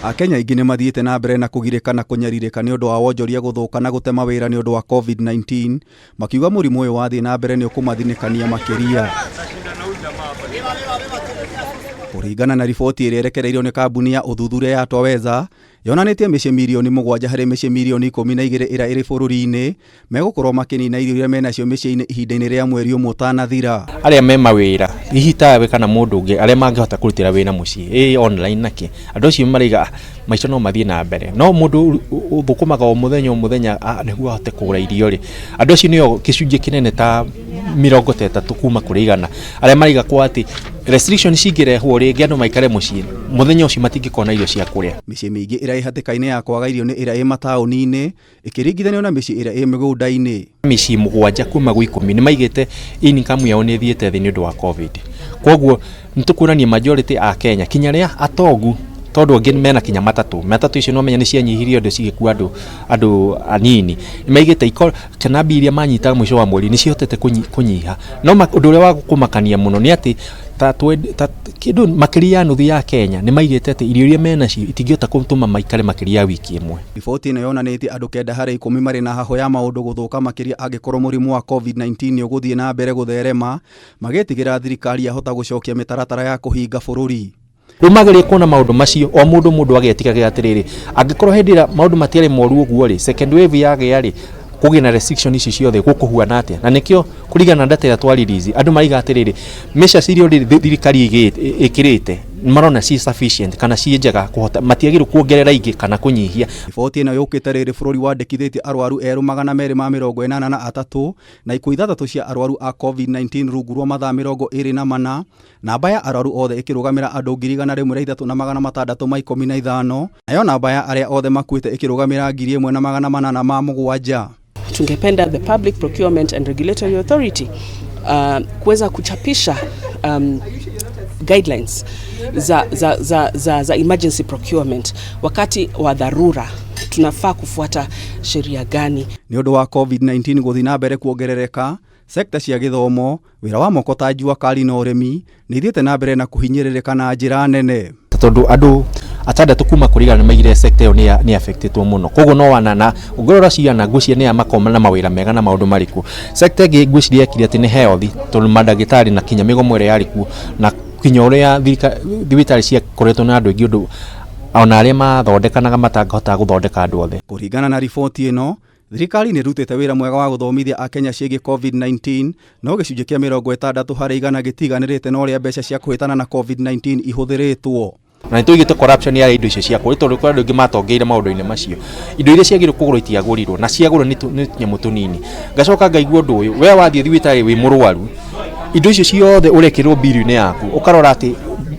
Akenya aingi ni mathiite na mbere na kugirikana kunyaririka ni undu wa wonjoria guthuka na gutema wira ni undu wa Covid-19 makiuga murimu uyu wathii na mbere ni ukumathinikania makiria. Kuringana na riboti iria irekereirio ni kambuni ya uthuthuria ya Twaweza, niyonanitie micii milioni 7 hari micii milioni 12 ira iri bururi-ini megukorwo makinina irio iria menacio micii-ini ihinda-ini ria mweri umwe utanathira. Aria me mawira ihitawe kana mundu ungi aria mangihota kurutira wina mucii online naki andu acio mariga maica no mathie na mbere no mundu uthukumaga o muthenya niguo ahote kugura irio ri andu acio nio gicunjie kinene ta 30 kuma kuringana aria mariga kwa ati restriction cingirehwo ringi andu maikare mucii muthenya ucio matingikona irio cia kuria. Micii mingi ira ihatikaine ya kwaga irio ni ira i matauni-ini ikiringithanio na micii ira i migunda-ini. Micii 7 kuma gwi 10 ni maigite income yao ni thiete thi ni undu wa covid. Koguo nitukurania majority a Kenya kinya ria atogu tondu angĩ mena kinya matatu icio no menya ni cianyihirio ndu cigikua andu anini ni maigite kana mbia iria manyita mwisho wa mweri ni cihotete kunyiha no undu uria wa kumakania muno ni ati kindu makiria nuthu ya Kenya ni maigite ati irio iria menacio itingihota gutuma maikare makiria wiki imwe. Riboti ino yonanitie andu 9 hari 10 mari na haho ya maundu guthuka makiria angikorwo murimu wa Covid-19 ni uguthie na mbere gutherema magetigira thirikari yahota gucokia mitaratara ya kuhinga bururi. Rumagire kuona maundu macio o mundu agetigaga atiriri angikorwo hendira maundu matiari moru uguo ri second wave yage ri kugina restriction ici ciothe gukuhuana atia na nikio kuringana data ya twaririzi andu maiga atiriri mesha sirio thirikari ikirite marona si sufficient kana si njega kuhota matiagiru kuongerera ingi kana kunyihia. Riboti ino yukite riri bururi wandikithitie arwaru eru 283 na ikuũ 3 cia arwaru a Covid-19 rungu rwa mathaa 24 namba ya arwaru othe ikirugamira andu 1,315 nayo namba ya aria othe makuite ikirugamira 1,807. Tungependa the Public Procurement and Regulatory Authority kuweza kuchapisha guidelines za emergency procurement wakati wa dharura tunafaa kufuata sheria gani. Ni undu wa Covid-19 guthi na mbere kuongerereka sekta cia githomo wira wa moko ta njua kari na urimi ni thiete na mbere na kuhinyiririka na njira nene tondu andu atandatu kuma kuringana ni maigire sector yo ni affected muno koguo no wanana ungorora ciana ngucia ni amakoma na mawira mega na maundu mariku sector ge nguciria kiri ati ni health tondu madagitari na kinya migomo ire yariku na kinya uria thibitari cia koretwo na andu ingi undu ona aria mathondekanaga matangihota guthondeka andu othe. Kuringana na riboti ino thirikari ni rutite wira mwega wa guthomithia Akenya ciigii Covid-19 no gicunjie kia 60 hari 100 gitiganirite no ria mbeca cia kuhitana na Covid-19 ihuthiritwo na nituigite corruption ya indo icio cia kuri tondu kwa andu ingi matongeire maundu-ini macio indo iria ciagirwo kugurwo itiagurirwo na ciagurwo ni nyamu tunini ngacoka ngaigua undu uyu we wathie thibitari wi murwaru indo icio ciothe urekirwo birioni yaku ukarora ati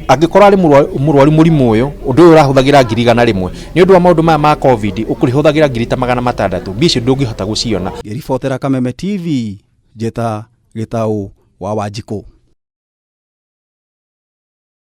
angikorwo ari murwaru murimu uyu undu uyu urahuthagira 100 ni undu wa maundu maya ma covid ukurihuthagira 600 bicio ndungihota guciona. Ribotera Kameme TV Jeta Gitau wa Wanjikũ.